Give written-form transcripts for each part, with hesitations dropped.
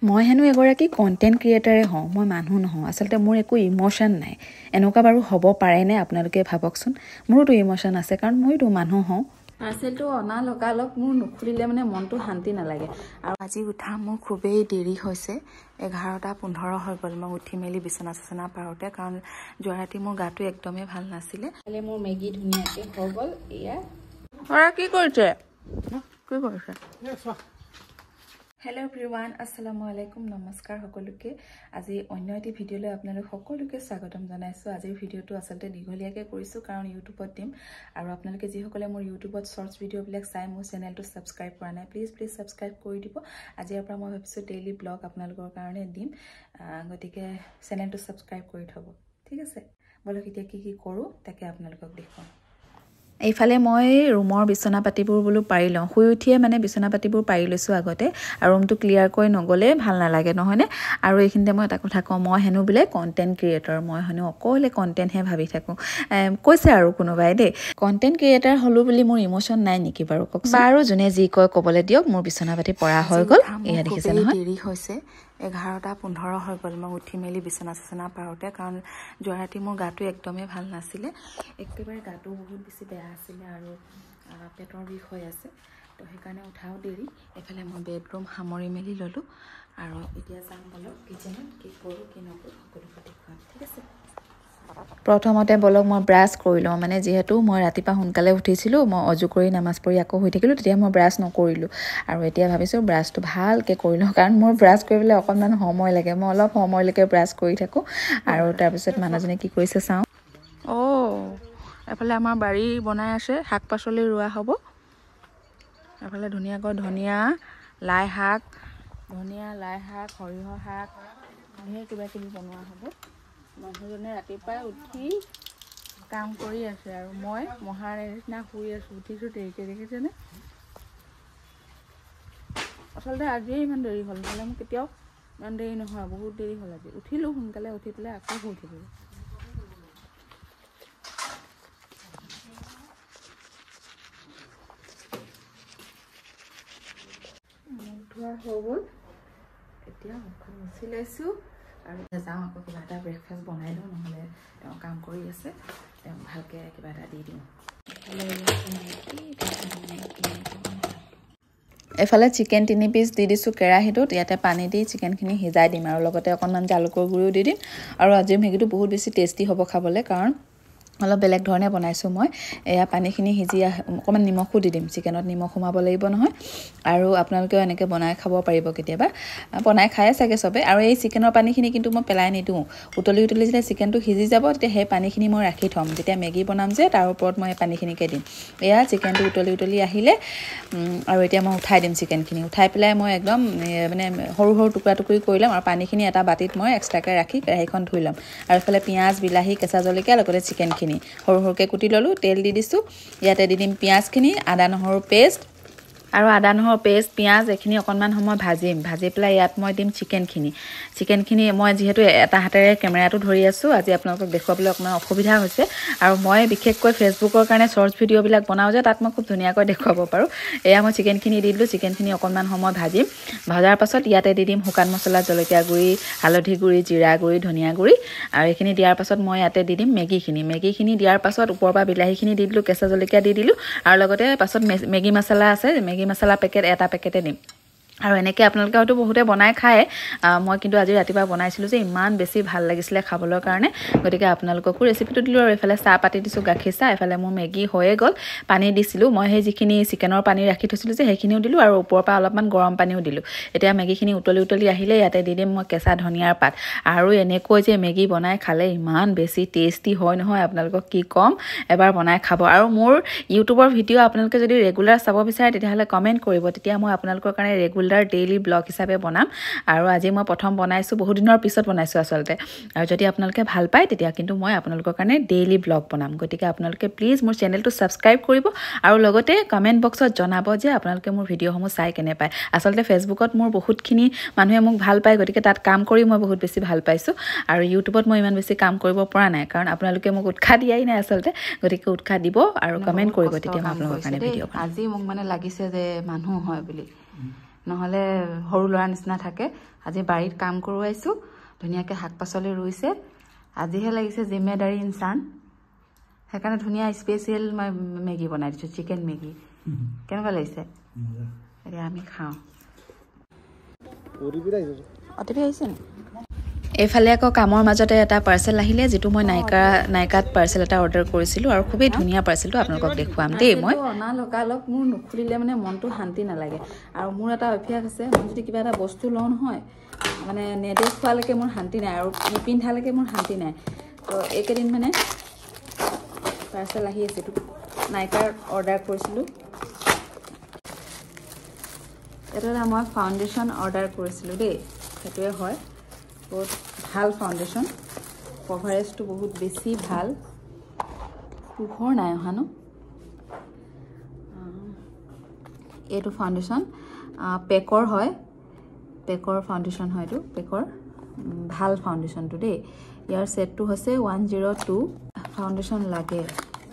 মই হেনো এগৰাকী কণ্টেণ্ট ক্ৰিয়েটাৰে হওঁ, মই মানুহ নহওঁ। আচলতে মোৰ একো ইম'শ্যন নাই। এনেকুৱা বাৰু হ'ব পাৰেনে আপোনালোকে ভাবকচোন। মোৰোতো ইম'শ্যন আছে, কাৰণ মইতো মানুহ হওঁ। পাৰ্চেলটো অনা লগালগ মোৰ নুখুলিলে মানে মনটো শান্তি নালাগে। আৰু আজি উঠা মোৰ খুবেই দেৰি হৈছে, 11:15 হৈ গ'ল। মই উঠি মেলি বিচনা চিচনা পাৰোঁতে, কাৰণ যোৱা ৰাতি মোৰ গাটো একদমেই ভাল নাছিলে। কালি মোৰ মেগী ধুনীয়াকৈ হৈ গ'ল। এয়া কি কৰিছে? কি কৰিছে? হেল্ল' এভৰিৱান, আসসালামু আলাইকুম, নমস্কাৰ সকলোকে। আজি অন্য এটি ভিডিঅ'লৈ আপোনালোক সকলোকে স্বাগতম জনাইছোঁ। আজিৰ ভিডিঅ'টো আচলতে দীঘলীয়াকৈ কৰিছোঁ, কাৰণ ইউটিউবত দিম। আৰু আপোনালোকে যিসকলে মোৰ ইউটিউবত শ্বৰ্টছ ভিডিঅ'বিলাক চাই মোৰ চেনেলটো ছাবস্ক্ৰাইব কৰা নাই, প্লিজ ছাবস্ক্ৰাইব কৰি দিব। আজিৰ পৰা মই ভাবিছোঁ ডেইলি ব্লগ আপোনালোকৰ কাৰণে দিম, গতিকে চেনেলটো ছাবস্ক্ৰাইব কৰি থ'ব, ঠিক আছে? বলক এতিয়া কি কৰোঁ তাকে আপোনালোকক দেখুৱাম। এইফালে মই ৰুমৰ বিচনা পাতিবোৰ বোলো পাৰি লওঁ। শুই উঠিয়ে মানে বিচনা পাতিবোৰ পাৰি লৈছোঁ আগতে, আৰু ৰুমটো ক্লিয়াৰকৈ নগ'লে ভাল নালাগে, নহয়নে? আৰু এইখিনিতে মই এটা কথা কওঁ, মই হেনো বোলে কণ্টেণ্ট ক্ৰিয়েটৰ, মই হেনো অকলে কণ্টেণ্টহে ভাবি থাকোঁ। কৈছে আৰু কোনোবাই দেই, কণ্টেণ্ট ক্ৰিয়েটাৰ হ'লোঁ বুলি মোৰ ইম'শ্যন নাই নেকি বাৰু কওক? বাৰু যোনে যি কয় ক'বলৈ দিয়ক। মোৰ বিচনা পাতি পৰা হৈ গ'ল, এয়া দেখিছে নহয়। দেৰি হৈছে, 11:15 হৈ গ'ল। মই উঠি মেলি বিচনা চিচনা পাৰোঁতে, কাৰণ যোৱা ৰাতি মোৰ গাটো একদমেই ভাল নাছিলে। একেবাৰে গাটো বহুত বেছি বেয়া আছিলে, আৰু পেটৰ বিষ হৈ আছে, তো সেইকাৰণে উঠাও দেৰি। এইফালে মই বেডৰুম সামৰি মেলি ল'লোঁ, আৰু এতিয়া যাম বলক কিচেনত, কি কৰোঁ কি নকৰোঁ সকলোকে দেখুৱাম, ঠিক আছে? প্ৰথমতে বলক মই ব্ৰাছ কৰি লওঁ। মানে যিহেতু মই ৰাতিপুৱা সোনকালে উঠিছিলোঁ, মই অজু কৰি নামাজ পঢ়ি আকৌ শুই থাকিলোঁ, তেতিয়া মই ব্ৰাছ নকৰিলোঁ। আৰু এতিয়া ভাবিছোঁ ব্ৰাছটো ভালকৈ কৰি লওঁ, কাৰণ মোৰ ব্ৰাছ কৰিবলৈ অকণমান সময় লাগে। মই অলপ সময়লৈকে ব্ৰাছ কৰি থাকোঁ। আৰু তাৰপিছত মানুহজনে কি কৰিছে চাওঁ। এফালে আমাৰ বাৰী বনাই আছে, শাক পাচলি ৰোৱা হ'ব। এফালে ধুনীয়াকৈ ধনিয়া, লাই শাক, সৰিয়হ শাক, ধেৰ কিবা কিবি বনোৱা হ'ব। মানুহজনে ৰাতিপুৱাই উঠি কাম কৰি আছে, আৰু মই মহাৰ নিচিনা শুই আছোঁ। উঠিছোঁ দেৰিকৈ, দেখিছেনে? আচলতে আজিয়ে ইমান দেৰি হ'ল, নহ'লে মোৰ কেতিয়াও ইমান দেৰি নহয়, বহুত দেৰি হ'ল আজি। উঠিলোঁ সোনকালে, উঠি পেলাই আকৌ শুই থাকিলোঁ। ধোৱা হৈ গ'ল, এতিয়া মুখখন মুচি লৈছোঁ, আৰু যাওঁ আকৌ কিবা এটা ব্ৰেকফাষ্ট বনাই দিওঁ, নহ'লে তেওঁ কাম কৰি আছে, তেওঁক ভালকৈ কিবা এটা দি দিওঁ। এফালে চিকেন 3 পিচ দি দিছোঁ কেৰাহীটোত। ইয়াতে পানী দি চিকেনখিনি সিজাই দিম, আৰু লগতে অকণমান জালুকৰ গুড়িও দি দিম। আৰু আজি মেগীটো বহুত বেছি টেষ্টি হ'ব খাবলৈ, কাৰণ অলপ বেলেগ ধৰণে বনাইছোঁ মই। এয়া পানীখিনি সিজি অকণমান নিমখো দি দিম, চিকেনত নিমখ সোমাব লাগিব নহয়। আৰু আপোনালোকেও এনেকৈ বনাই খাব পাৰিব, কেতিয়াবা বনাই খায়ে চাগে চবে। আৰু এই চিকেনৰ পানীখিনি কিন্তু মই পেলাই নিদিওঁ, উতলি যেতিয়া চিকেনটো সিজি যাব, তেতিয়া সেই পানীখিনি মই ৰাখি থ'ম। যেতিয়া মেগী বনাম যে, তাৰ ওপৰত মই এই পানীখিনিকে দিম। এয়া চিকেনটো উতলি আহিলে, আৰু এতিয়া মই উঠাই দিম চিকেনখিনি। উঠাই পেলাই মই একদম মানে সৰু সৰু টুকুৰা টুকুৰি কৰি ল'ম, আৰু পানীখিনি এটা বাতিত মই এক্সট্ৰাকৈ ৰাখি কেৰাহীখন ধুই ল'ম। আৰু এইফালে পিঁয়াজ, বিলাহী, কেঁচা জলকীয়া, লগতে চিকেনখিনি সৰু সৰুকৈ কুটি ল'লোঁ। তেল দি দিছোঁ, ইয়াতে দি দিম পিঁয়াজখিনি, আদা নহৰু পেষ্ট, পিঁয়াজ এইখিনি অকণমান সময় ভাজিম। ভাজি পেলাই ইয়াত মই দিম চিকেনখিনি মই যিহেতু এটা হাতেৰে কেমেৰাটো ধৰি আছোঁ, আজি আপোনালোকক দেখুৱাবলৈ অকণমান অসুবিধা হৈছে। আৰু মই বিশেষকৈ ফেচবুকৰ কাৰণে শ্বৰ্টছ ভিডিঅ'বিলাক বনাওঁ যে, তাত মই খুব ধুনীয়াকৈ দেখুৱাব পাৰোঁ। এয়া মই চিকেনখিনি দি দিলোঁ, চিকেনখিনি অকণমান সময় ভাজিম। ভজাৰ পাছত ইয়াতে দি দিম শুকান মছলা, জলকীয়া গুড়ি, হালধি গুড়ি, জিৰা গুড়ি, ধনিয়া গুড়ি। আৰু এইখিনি দিয়াৰ পাছত মই ইয়াতে দি দিম মেগীখিনি দিয়াৰ পাছত ওপৰৰ পৰা বিলাহীখিনি দি দিলোঁ, কেঁচা জলকীয়া দি দিলোঁ, আৰু লগতে পাছত মেগী মছলা আছে, মেগী মছলা পেকেট এটা পেকেটে দিম। আৰু এনেকৈ আপোনালোকে হয়তো বহুতে বনাই খায়, মই কিন্তু আজি ৰাতিপুৱা বনাইছিলোঁ যে, ইমান বেছি ভাল লাগিছিলে খাবলৈ কাৰণে, গতিকে আপোনালোককো ৰেচিপিটো দিলোঁ। আৰু এইফালে চাহ পাতি দিছোঁ, গাখীৰ চাহ। এইফালে মোৰ মেগী হৈয়ে গ'ল, পানী দিছিলোঁ মই, সেই যিখিনি চিকেনৰ পানী ৰাখি থৈছিলোঁ যে, সেইখিনিও দিলোঁ, আৰু ওপৰৰ পৰা অলপমান গৰম পানীও দিলোঁ। এতিয়া মেগীখিনি উতলি আহিলে, ইয়াতে দি দিম মই কেঁচা ধনিয়াৰ পাত। আৰু এনেকৈ যে মেগী বনাই খালে ইমান বেছি টেষ্টি হয় নহয়, আপোনালোকক কি ক'ম, এবাৰ বনাই খাব। আৰু মোৰ ইউটিউবৰ ভিডিঅ' আপোনালোকে যদি ৰেগুলাৰ চাব বিচাৰে, তেতিয়াহ'লে কমেণ্ট কৰিব, তেতিয়া মই আপোনালোকৰ কাৰণে ৰেগুলাৰ ডেইলি ব্লগ হিচাপে বনাম। আৰু আজি মই প্ৰথম বনাইছোঁ, বহুত দিনৰ পিছত বনাইছোঁ আচলতে। আৰু যদি আপোনালোকে ভাল পায়, তেতিয়া কিন্তু মই আপোনালোকৰ কাৰণে ডেইলি ব্লগ বনাম। গতিকে আপোনালোকে প্লিজ মোৰ চেনেলটো ছাবস্ক্ৰাইব কৰিব, আৰু লগতে কমেণ্ট বক্সত জনাব যে আপোনালোকে মোৰ ভিডিঅ'সমূহ চাই কেনে পায়। আচলতে ফেচবুকত মোৰ বহুতখিনি মানুহে মোক ভাল পায়, গতিকে তাত কাম কৰি মই বহুত বেছি ভাল পাইছোঁ। আৰু ইউটিউবত মই ইমান বেছি কাম কৰিব পৰা নাই, কাৰণ আপোনালোকে মোক উৎসাহ দিয়াই নাই আচলতে। গতিকে উৎসাহ দিব আৰু কমেণ্ট কৰিব, তেতিয়া মই আপোনালোকৰ কাৰণে ভিডিঅ' বনাম। আজি মোক মানে লাগিছে যে মানুহ হয় বুলি, নহ'লে সৰু ল'ৰা নিচিনা থাকে আজি বাৰীত কাম কৰোৱাইছোঁ ধুনীয়াকৈ শাক পাচলি ৰুইছে আজিহে লাগিছে জিম্মেদাৰী ইনচান সেইকাৰণে ধুনীয়া স্পেচিয়েল মই মেগী বনাই দিছোঁ চিকেন মেগী কেনেকুৱা লাগিছে এতিয়া আমি খাওঁ অতিপি আহিছে নি এইফালে আকৌ কামৰ মাজতে এটা পাৰ্চেল আহিলে যিটো মই নাইকাত পাৰ্চেল এটা অৰ্ডাৰ কৰিছিলোঁ আৰু খুবেই ধুনীয়া পাৰ্চেলটো আপোনালোকক দেখুৱাম দেই মই অনা লগালগ মোৰ নুখুলিলে মানে মনটো শান্তি নালাগে আৰু মোৰ এটা অভ্যাস আছে মই যদি কিবা এটা বস্তু লওঁ নহয় মানে নেদেখুৱালৈকে মোৰ শান্তি নাই আৰু নিপিন্ধালৈকে মোৰ শান্তি নাই তো এইকেইদিন মানে পাৰ্চেল আহি আছে এইটো নাইকাৰ অৰ্ডাৰ কৰিছিলোঁ এটা মই ফাউণ্ডেশ্যন অৰ্ডাৰ কৰিছিলোঁ দেই সেইটোৱে হয় বহুত ভাল ফাউণ্ডেশ্যন কভাৰেজটো বহুত বেছি ভাল পোহৰ নাই অহা ন এইটো ফাউণ্ডেশ্যন পেকৰ হয় পেকৰ ফাউণ্ডেশ্যন হয় এইটো পেকৰ ভাল ফাউণ্ডেশ্যনটো দেই ইয়াৰ ছেটটো হৈছে 102 ফাউণ্ডেশ্যন লাগে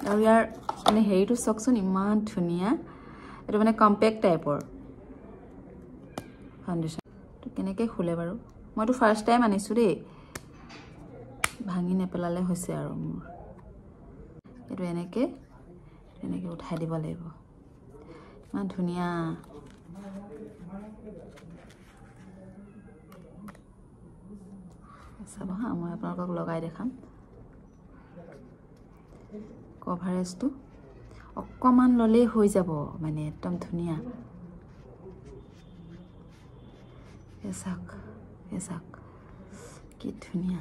আৰু ইয়াৰ মানে হেৰিটো চাওকচোন ইমান ধুনীয়া এইটো মানে কম্পেক্ট টাইপৰ ফাউণ্ডেশ্যনটো কেনেকৈ খোলে বাৰু মইতো ফাৰ্ষ্ট টাইম আনিছোঁ দেই ভাঙি নেপেলালে হৈছে আৰু মোৰ এইটো এনেকৈ উঠাই দিব লাগিব ইমান ধুনীয়া চাব হা মই আপোনালোকক লগাই দেখাম কভাৰেজটো অকণমান ল'লেই হৈ যাব মানে একদম ধুনীয়া চাওক কি ধুনীয়া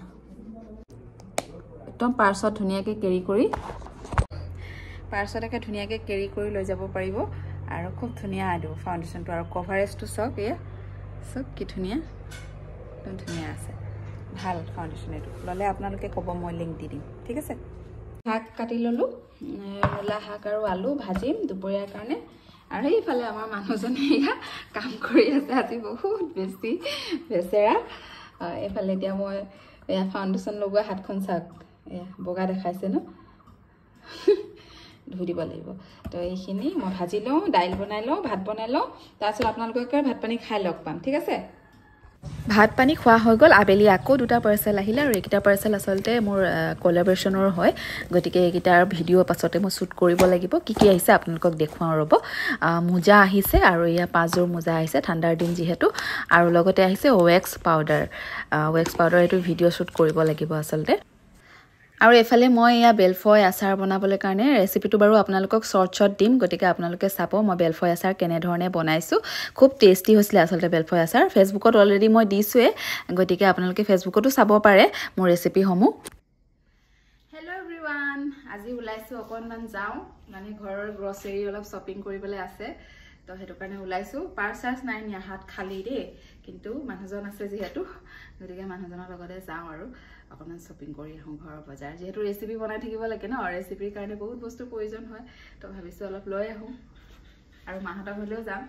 একদম পাৰ্চত ধুনীয়াকৈ কেৰি কৰি পাৰ্চতকে ধুনীয়াকৈ কেৰি কৰি লৈ যাব পাৰিব আৰু খুব ধুনীয়া এইটো ফাউণ্ডেশ্যনটো আৰু কভাৰেজটো চাওক এয়া চাওক কি ধুনীয়া একদম ধুনীয়া আছে ভাল ফাউণ্ডেশ্যন এইটো ল'লে আপোনালোকে ক'ব মই লিংক দি দিম ঠিক আছে শাক কাটি ল'লোঁ মূলা শাক আৰু আলু ভাজিম দুপৰীয়াৰ কাৰণে আৰু এইফালে আমাৰ মানুহজনে এয়া কাম কৰি আছে আজি বহুত বেছি বেচেৰা এইফালে এতিয়া মই এয়া ফাউণ্ডেশ্যন লগোৱা হাতখন চাওক এয়া বগা দেখাইছে ন ধুই দিব লাগিব তো এইখিনি মই ভাজি লওঁ দাইল বনাই লওঁ ভাত বনাই লওঁ তাৰপিছত আপোনালোকে ভাত পানী খাই লগ পাম ঠিক আছে ভাত পানী খোৱা হৈ গ'ল আবেলি আকৌ দুটা পাৰ্চেল আহিলে আৰু এইকেইটা পাৰ্চেল আচলতে মোৰ কলাবৰেশ্যনৰ হয় গতিকে এইকেইটাৰ ভিডিঅ' পাছতে মই শ্বুট কৰিব লাগিব কি আহিছে আপোনালোকক দেখুৱাওঁ ৰ'ব মোজা আহিছে আৰু এয়া 5যোৰ মোজা আহিছে ঠাণ্ডাৰ দিন যিহেতু আৰু লগতে আহিছে ৱেক্স পাউডাৰ এইটো ভিডিঅ' শ্বুট কৰিব লাগিব আচলতে আৰু এফালে মই এয়া বেলফয় আচাৰ বনাবলৈ কাৰণে ৰেচিপিটো বাৰু আপোনালোকক শ্বৰ্ট দিম গতিকে আপোনালোকে চাব মই বেলফয় আচাৰ কেনেধৰণে বনাইছোঁ খুব টেষ্টি হৈছিলে আচলতে বেলফয় আচাৰ ফেচবুকত অলৰেডি মই দিছোঁৱে গতিকে আপোনালোকে ফেচবুকতো চাব পাৰে মোৰ ৰেচিপিসমূহ হেল্ল' এভৰিৱান আজি ওলাইছোঁ অকণমান যাওঁ মানে ঘৰৰ গ্ৰচাৰী অলপ শ্বপিং কৰিবলৈ আছে তো সেইটো কাৰণে ওলাইছোঁ পাৰ্চ নাই নিয়া হাত খালী দেই কিন্তু মানুহজন আছে যিহেতু গতিকে মানুহজনৰ লগতে যাওঁ আৰু অকণমান শ্বপিং কৰি আহোঁ ঘৰৰ বজাৰ যিহেতু ৰেচিপি বনাই থাকিব লাগে ন ৰেচিপিৰ কাৰণে বহুত বস্তুৰ প্ৰয়োজন হয় তো ভাবিছোঁ অলপ লৈ আহোঁ আৰু মাহঁতৰ ঘৰলৈও যাম